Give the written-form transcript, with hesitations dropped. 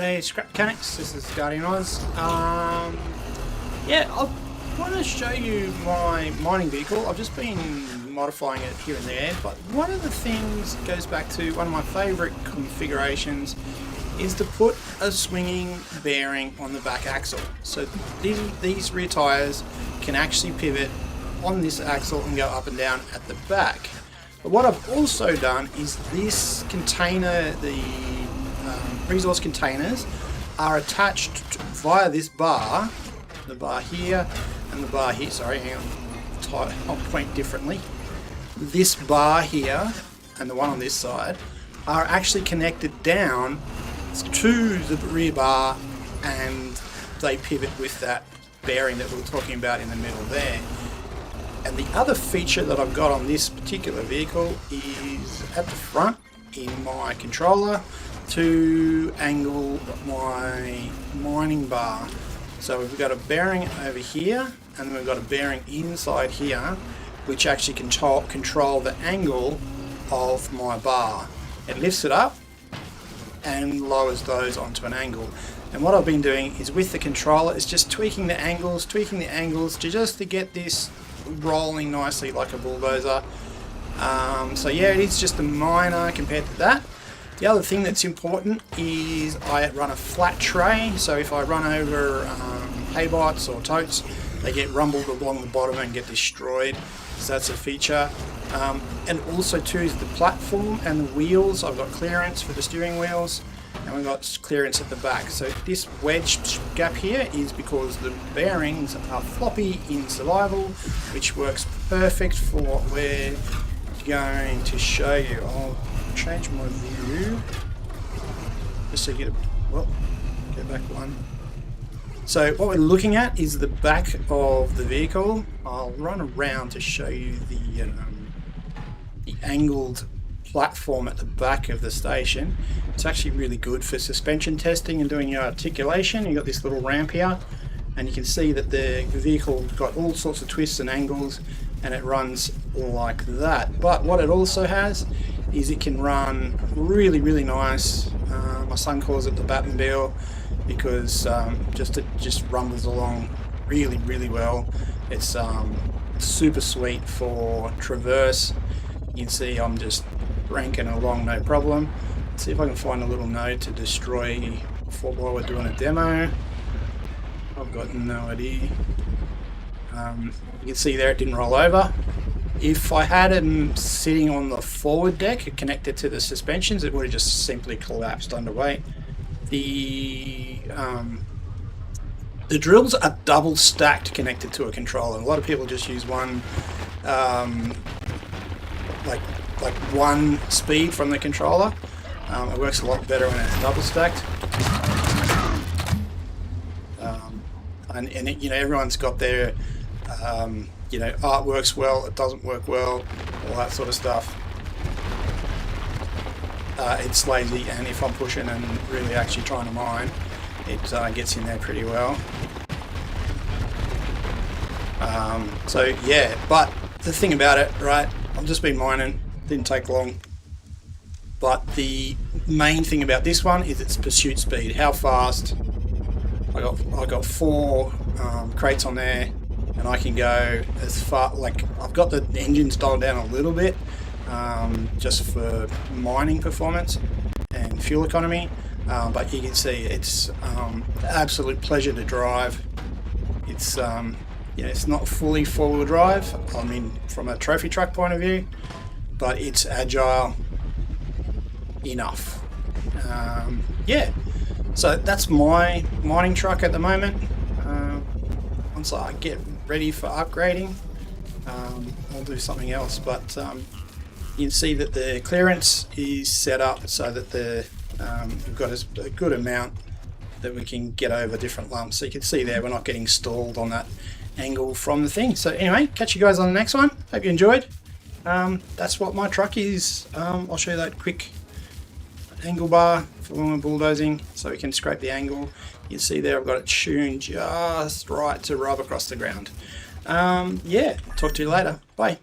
G'day Scrap Mechanics, this is Guardian Oz. Yeah, I want to show you my mining vehicle. I've just been modifying it here and there, but one of the things goes back to one of my favourite configurations is to put a swinging bearing on the back axle. So these rear tyres can actually pivot on this axle and go up and down at the back. But what I've also done is this container, the resource containers are attached via this bar, the bar here and the bar here, sorry, hang on, I'll point differently. This bar here and the one on this side are actually connected down to the rear bar, and they pivot with that bearing that we were talking about in the middle there. And the other feature that I've got on this particular vehicle is at the front in my controller to angle my mining bar. So we've got a bearing over here and we've got a bearing inside here which actually control the angle of my bar. It lifts it up and lowers those onto an angle. And what I've been doing is with the controller is just tweaking the angles to get this rolling nicely like a bulldozer. So yeah, it is just a minor compared to that. The other thing that's important is I run a flat tray, so if I run over hay bots or totes, they get rumbled along the bottom and get destroyed. So that's a feature. And also too is the platform and the wheels. I've got clearance for the steering wheels and we've got clearance at the back. So this wedge gap here is because the bearings are floppy in survival, which works perfect for what we're going to show you. I'll change my view just to get back one. So what we're looking at is the back of the vehicle. I'll run around to show you the angled platform at the back of the station. It's actually really good for suspension testing and doing your articulation. You've got this little ramp here and you can see that the vehicle's got all sorts of twists and angles and it runs like that. But what it also has is it can run really nice. My son calls it the Batmobile because it just rumbles along really well. It's super sweet for traverse. You can see I'm just ranking along no problem. Let's see if I can find a little node to destroy while we're doing a demo. I've got no idea. You can see there it didn't roll over. If I had him sitting on the forward deck connected to the suspensions, it would have just simply collapsed under weight. The drills are double stacked connected to a controller. A lot of people just use one, like one speed from the controller. It works a lot better when it's double stacked. And it, you know, everyone's got their you know, it works well, it doesn't work well, all that sort of stuff. It's lazy, and if I'm pushing and really actually trying to mine, it gets in there pretty well. So yeah, but the thing about it, right, I've just been mining, didn't take long, but the main thing about this one is its pursuit speed, how fast. I got 4 crates on there, and I can go as far, like I've got the engines dialed down a little bit just for mining performance and fuel economy, but you can see it's absolute pleasure to drive. It's you know, it's not fully four-wheel drive, I mean from a trophy truck point of view, but it's agile enough. Yeah, so that's my mining truck at the moment. Once I get ready for upgrading, I'll do something else, but you can see that the clearance is set up so that we've got a good amount that we can get over different lumps. So you can see there we're not getting stalled on that angle from the thing. So anyway, catch you guys on the next one. Hope you enjoyed. That's what my truck is. I'll show you that quick angle bar for when we're bulldozing so we can scrape the angle. You can see there I've got it tuned just right to rub across the ground. Yeah, talk to you later. Bye.